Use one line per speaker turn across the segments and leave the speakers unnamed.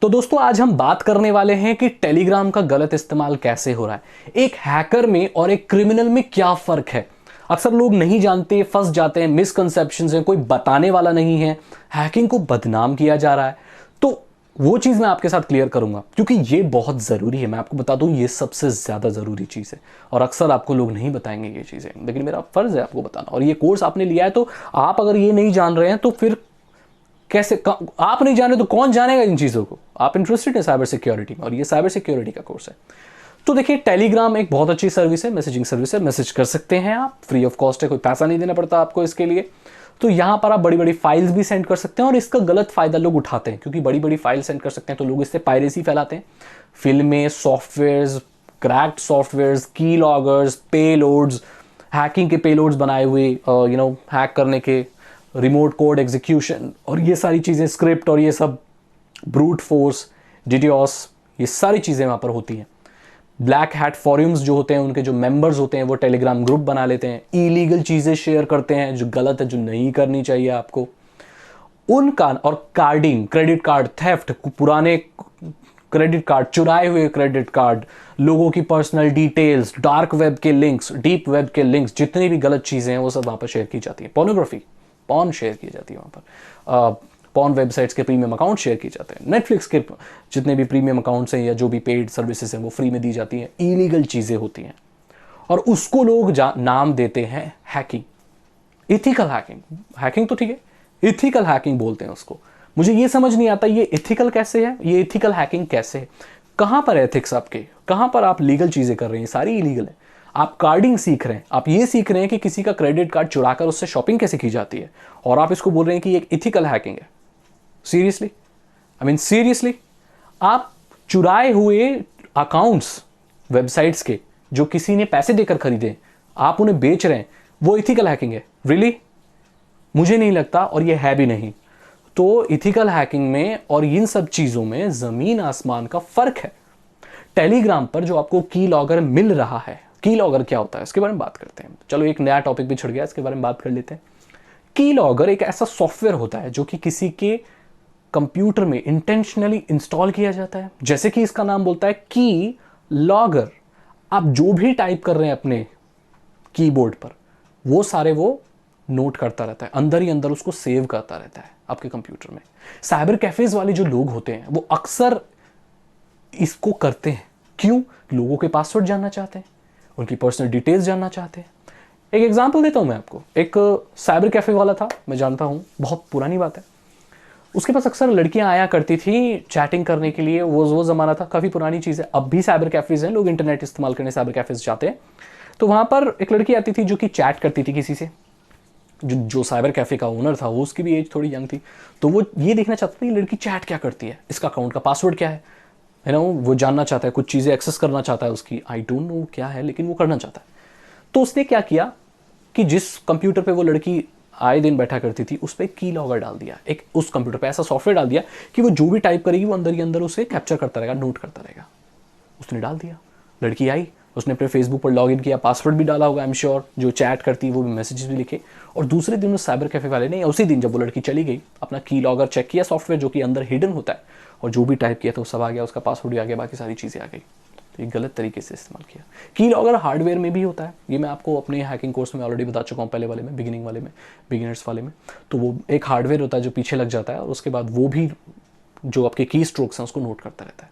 तो दोस्तों आज हम बात करने वाले हैं कि टेलीग्राम का गलत इस्तेमाल कैसे हो रहा है। एक हैकर में और एक क्रिमिनल में क्या फर्क है। अक्सर लोग नहीं जानते, फंस जाते हैं, मिसकंसेप्शंस हैं, कोई बताने वाला नहीं है, हैकिंग को बदनाम किया जा रहा है। तो वो चीज़ मैं आपके साथ क्लियर करूंगा क्योंकि ये बहुत ज़रूरी है। मैं आपको बता दूं ये सबसे ज़्यादा ज़रूरी चीज़ है और अक्सर आपको लोग नहीं बताएंगे ये चीज़ें, लेकिन मेरा फ़र्ज़ है आपको बताना। और ये कोर्स आपने लिया है तो आप अगर ये नहीं जान रहे हैं तो फिर कैसे आप नहीं जाने तो कौन जानेगा इन चीज़ों को। आप इंटरेस्टेड है साइबर सिक्योरिटी में और ये साइबर सिक्योरिटी का कोर्स है। तो देखिए टेलीग्राम एक बहुत अच्छी सर्विस है, मैसेजिंग सर्विस है। मैसेज कर सकते हैं आप, फ्री ऑफ कॉस्ट है, कोई पैसा नहीं देना पड़ता आपको इसके लिए। तो यहां पर आप बड़ी बड़ी फाइल्स भी सेंड कर सकते हैं और इसका गलत फायदा लोग उठाते हैं क्योंकि बड़ी बड़ी फाइल सेंड कर सकते हैं तो लोग इससे पायरेसी फैलाते हैं। फिल्में, सॉफ्टवेयर्स, क्रैक्ड सॉफ्टवेयर्स, की लॉगर्स, पेलोड्स, हैकिंग के पेलोड्स बनाए हुए हैक करने के, रिमोट कोड एग्जीक्यूशन और ये सारी चीज़ें, स्क्रिप्ट और ये सब, ब्रूट फोर्स, डिडियोस, ये सारी चीज़ें वहाँ पर होती हैं। ब्लैक हैट फॉरम्स जो होते हैं उनके जो मेंबर्स होते हैं वो टेलीग्राम ग्रुप बना लेते हैं, इलीगल चीज़ें शेयर करते हैं जो गलत है, जो नहीं करनी चाहिए आपको उनका। और कार्डिंग, क्रेडिट कार्ड थेफ्ट, पुराने क्रेडिट कार्ड, चुराए हुए क्रेडिट कार्ड, लोगों की पर्सनल डिटेल्स, डार्क वेब के लिंक्स, डीप वेब के लिंक्स, जितनी भी गलत चीज़ें हैं वो सब वहाँ पर शेयर की जाती है। पोर्नोग्राफी, पॉर्न शेयर की जाती है वहाँ पर। पॉर्न वेबसाइट्स के प्रीमियम अकाउंट शेयर किए जाते हैं। नेटफ्लिक्स के जितने भी प्रीमियम अकाउंट्स हैं या जो भी पेड सर्विसेज हैं वो फ्री में दी जाती हैं। इलीगल चीज़ें होती हैं और उसको लोग नाम देते हैं हैकिंग, इथिकल हैकिंग। हैकिंग तो ठीक है, इथिकल हैकिंग बोलते हैं उसको। मुझे ये समझ नहीं आता ये इथिकल कैसे है, ये इथिकल हैकिंग कैसे है, कहाँ पर एथिक्स आपके, कहाँ पर आप लीगल चीज़ें कर रहे हैं। सारी इलीगल है। आप कार्डिंग सीख रहे हैं, आप ये सीख रहे हैं कि किसी का क्रेडिट कार्ड चुराकर उससे शॉपिंग कैसे की जाती है और आप इसको बोल रहे हैं कि एक इथिकल हैकिंग है। सीरियसली, आई मीन सीरियसली, आप चुराए हुए अकाउंट्स वेबसाइट्स के जो किसी ने पैसे देकर खरीदे, आप उन्हें बेच रहे हैं, वो इथिकल हैकिंग है? रियली? मुझे नहीं लगता और ये है भी नहीं। तो इथिकल हैकिंग में और इन सब चीज़ों में ज़मीन आसमान का फ़र्क है। टेलीग्राम पर जो आपको की लॉगर मिल रहा है, की लॉगर क्या होता है इसके बारे में बात करते हैं। चलो एक नया टॉपिक भी छिड़ गया, इसके बारे में बात कर लेते हैं। की लॉगर एक ऐसा सॉफ्टवेयर होता है जो कि किसी के कंप्यूटर में इंटेंशनली इंस्टॉल किया जाता है। जैसे कि इसका नाम बोलता है की लॉगर। आप जो भी टाइप कर रहे हैं अपने कीबोर्ड पर वो सारे वो नोट करता रहता है, अंदर ही अंदर उसको सेव करता रहता है आपके कंप्यूटर में। साइबर कैफेज वाले जो लोग होते हैं वो अक्सर इसको करते हैं। क्यों? लोगों के पासवर्ड जानना चाहते हैं, उनकी पर्सनल डिटेल्स जानना चाहते हैं। एक एग्जांपल देता हूं मैं आपको। एक साइबर कैफे वाला था, मैं जानता हूं, बहुत पुरानी बात है। उसके पास अक्सर लड़कियां आया करती थी चैटिंग करने के लिए। वो ज़माना था, काफ़ी पुरानी चीज़ है। अब भी साइबर कैफेज हैं, लोग इंटरनेट इस्तेमाल करने साइबर कैफेज जाते हैं। तो वहाँ पर एक लड़की आती थी जो कि चैट करती थी किसी से। जो साइबर कैफे का ओनर था वो, उसकी भी एज थोड़ी यंग थी, तो वो ये देखना चाहता था ये लड़की चैट क्या करती है, इसका अकाउंट का पासवर्ड क्या है ना, वो जानना चाहता है, कुछ चीज़ें एक्सेस करना चाहता है उसकी। आई डोंट नो क्या है लेकिन वो करना चाहता है। तो उसने क्या किया कि जिस कंप्यूटर पे वो लड़की आए दिन बैठा करती थी उस पर की लॉगर डाल दिया। एक उस कंप्यूटर पे ऐसा सॉफ्टवेयर डाल दिया कि वो जो भी टाइप करेगी वो अंदर ही अंदर उसे कैप्चर करता रहेगा, नोट करता रहेगा। उसने डाल दिया। लड़की आई, उसने अपने फेसबुक पर लॉगिन किया, पासवर्ड भी डाला होगा आई एम श्योर, जो चैट करती है वो भी मैसेजेस भी लिखे। और दूसरे दिन उस साइबर कैफे वाले ने, उसी दिन जब वो लड़की चली गई, अपना की लॉगर चेक किया, सॉफ्टवेयर जो कि अंदर हिडन होता है, और जो भी टाइप किया था वो सब आ गया, उसका पासवर्ड भी आ गया, बाकी सारी चीज़ें आ गई। तो ये गलत तरीके से इस्तेमाल किया। की लॉगर हार्डवेयर में भी होता है, ये मैं आपको अपने हैकिंग कोर्स में ऑलरेडी बता चुका हूँ, पहले वाले में, बिगिनिंग वाले में, बिगिनर्स वाले में। तो वो एक हार्डवेयर होता है जो पीछे लग जाता है और उसके बाद वो भी जो आपके की स्ट्रोक्स हैं उसको नोट करता रहता है।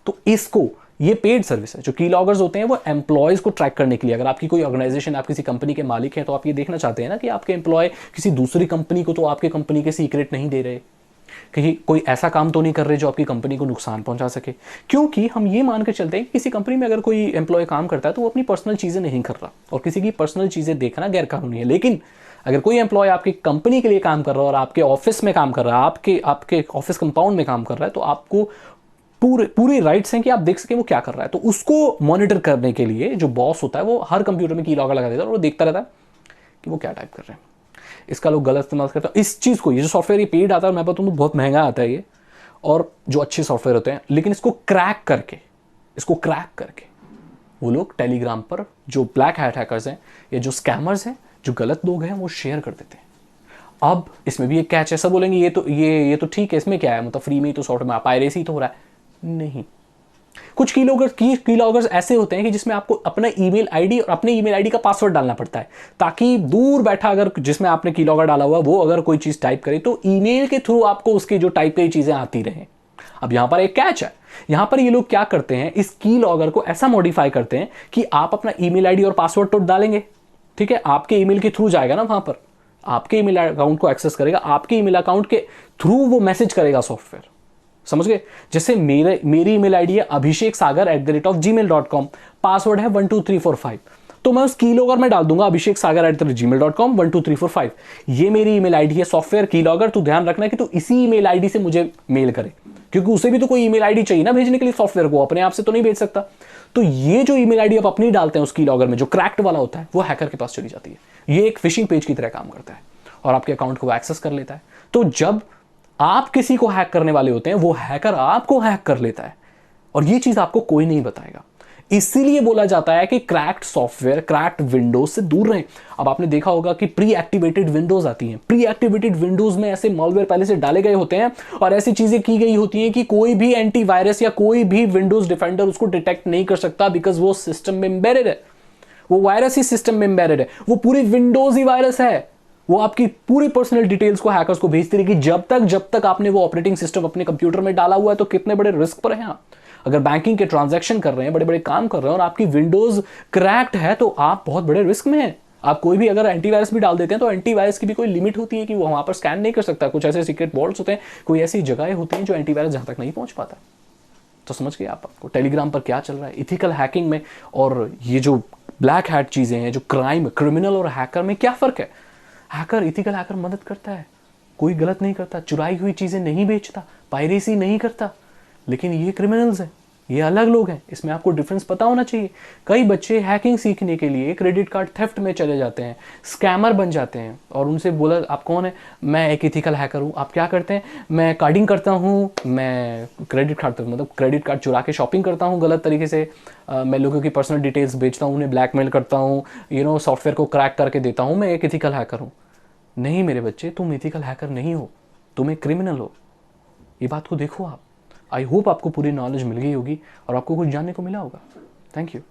तो इसको, ये पेड सर्विस है। जो की लॉगर्स होते हैं वो एम्प्लॉयज़ को ट्रैक करने के लिए, अगर आपकी कोई ऑर्गेनाइजेशन, आप किसी कंपनी के मालिक हैं तो आप ये देखना चाहते हैं ना कि आपके एम्प्लॉय किसी दूसरी कंपनी को तो आपके कंपनी के सीक्रेट नहीं दे रहे, कहीं कोई ऐसा काम तो नहीं कर रहे जो आपकी कंपनी को नुकसान पहुंचा सके। क्योंकि हम ये मान कर चलते हैं कि किसी कंपनी में अगर कोई एम्प्लॉय काम करता है तो वो अपनी पर्सनल चीज़ें नहीं कर रहा, और किसी की पर्सनल चीज़ें देखना गैर कानूनी है। लेकिन अगर कोई एम्प्लॉय आपकी कंपनी के लिए काम कर रहा है और आपके ऑफिस में काम कर रहा है, आपके ऑफिस कंपाउंड में काम कर रहा है, तो आपको पूरे राइट्स हैं कि आप देख सके वो क्या कर रहा है। तो उसको मॉनिटर करने के लिए जो बॉस होता है वो हर कंप्यूटर में की लॉगर लगा देता है और वो देखता रहता है कि वो क्या टाइप कर रहे हैं। इसका लोग गलत इस्तेमाल करते हैं। इस चीज़ को, ये जो सॉफ्टवेयर ये पेड आता है, मैं बताऊँ तो बहुत महंगा आता है ये, और जो अच्छे सॉफ्टवेयर होते हैं, लेकिन इसको क्रैक करके वो लोग टेलीग्राम पर जो ब्लैक हैट हैकर्स हैं या जो स्कैमर्स हैं, जो गलत लोग हैं, वो शेयर कर देते हैं। अब इसमें भी एक कैच है, सब बोलेंगे ये तो ठीक है, इसमें क्या है, मतलब फ्री में ही तो सॉफ्टवेयर में पायरेसी तो हो रहा है। नहीं, कुछ कीलॉगर्स ऐसे होते हैं कि जिसमें आपको अपना ईमेल आईडी और अपने ईमेल आईडी का पासवर्ड डालना पड़ता है, ताकि दूर बैठा अगर जिसमें आपने कीलॉगर डाला हुआ वो अगर कोई चीज टाइप करे तो ईमेल के थ्रू आपको उसकी जो टाइप की चीजें आती रहें। अब यहां पर एक कैच है, यहां पर ये लोग क्या करते हैं, इस कीलॉगर को ऐसा मॉडिफाई करते हैं कि आप अपना ईमेल आईडी और पासवर्ड तो डालेंगे, ठीक है, आपके ईमेल के थ्रू जाएगा ना, वहां पर आपके ईमेल अकाउंट को एक्सेस करेगा, आपके ईमेल अकाउंट के थ्रू वो मैसेज करेगा सॉफ्टवेयर, समझ गए। जैसे मेरी ईमेल आईडी है abhisheksagar@gmail.com, पासवर्ड है 12345, तो मैं उस कीलॉगर में डाल दूंगा abhisheksagar@gmail.com 12345। ये मेरी ईमेल आईडी है सॉफ्टवेयर कीलॉगर, तो ध्यान रखना कि तो इसी ईमेल आईडी से मुझे मेल करे, क्योंकि उसे भी तो कोई ईमेल आईडी चाहिए ना भेजने के लिए सॉफ्टवेयर को, अपने आप से तो नहीं भेज सकता। तो ये जो ईमेल आईडी आप अपनी डालते हैं उस कीलॉगर में, जो क्रैक्ड वाला होता है, वो हैकर के पास चली जाती है। ये एक फिशिंग पेज की तरह काम करता है और आपके अकाउंट को एक्सेस कर लेता है। तो जब आप किसी को हैक करने वाले होते हैं, वो हैकर आपको हैक कर लेता है, और ये चीज आपको कोई नहीं बताएगा। इसीलिए बोला जाता है कि क्रैक्ड सॉफ्टवेयर, क्रैक्ड विंडोज से दूर रहें। अब आपने देखा होगा कि प्री एक्टिवेटेड विंडोज आती हैं, प्री एक्टिवेटेड विंडोज में ऐसे मॉलवेयर पहले से डाले गए होते हैं और ऐसी चीजें की गई होती हैं कि कोई भी एंटीवायरस या कोई भी विंडोज डिफेंडर उसको डिटेक्ट नहीं कर सकता, बिकॉज वो सिस्टम में एम्बेडेड है, वो वायरस ही सिस्टम में एम्बेडेड है, वो पूरी विंडोज ही वायरस है। वो आपकी पूरी पर्सनल डिटेल्स को हैकर्स को भेजती रहेगी जब तक आपने वो ऑपरेटिंग सिस्टम अपने कंप्यूटर में डाला हुआ है। तो कितने बड़े रिस्क पर हैं आप। अगर बैंकिंग के ट्रांजैक्शन कर रहे हैं, बड़े बड़े काम कर रहे हैं और आपकी विंडोज क्रैक्ड है, तो आप बहुत बड़े रिस्क में हैं। आप कोई भी अगर एंटीवायरस भी डाल देते हैं तो एंटीवायरस की भी कोई लिमिट होती है कि वो वहां पर स्कैन नहीं कर सकता। कुछ ऐसे सीक्रेट वॉल्ट्स होते हैं, कोई ऐसी जगहें होती हैं जो एंटीवायरस जहां तक नहीं पहुंच पाता। तो समझ गए आपको टेलीग्राम पर क्या चल रहा है इथिकल हैकिंग में, और ये जो ब्लैक हैट चीजें हैं, जो क्राइम, क्रिमिनल और हैकर में क्या फर्क है। हैकर, इथिकल हैकर मदद करता है, कोई गलत नहीं करता, चुराई हुई चीजें नहीं बेचता, पायरेसी नहीं करता, लेकिन ये क्रिमिनल्स हैं, ये अलग लोग हैं। इसमें आपको डिफरेंस पता होना चाहिए। कई बच्चे हैकिंग सीखने के लिए क्रेडिट कार्ड थेफ्ट में चले जाते हैं, स्कैमर बन जाते हैं, और उनसे बोला आप कौन है, मैं एक इथिकल हैकर हूँ। आप क्या करते हैं, मैं कार्डिंग करता हूँ, मैं क्रेडिट कार्ड मतलब क्रेडिट कार्ड चुरा के शॉपिंग करता हूँ गलत तरीके से, मैं लोगों की पर्सनल डिटेल्स बेचता हूँ, उन्हें ब्लैकमेल करता हूँ, सॉफ्टवेयर को क्रैक करके देता हूँ, मैं एक इथिकल हैकर हूँ। नहीं मेरे बच्चे, तुम इथिकल हैकर नहीं हो, तुम एक क्रिमिनल हो। ये बात को देखो आप। आई होप आपको पूरी नॉलेज मिल गई होगी और आपको कुछ जानने को मिला होगा। Thank you.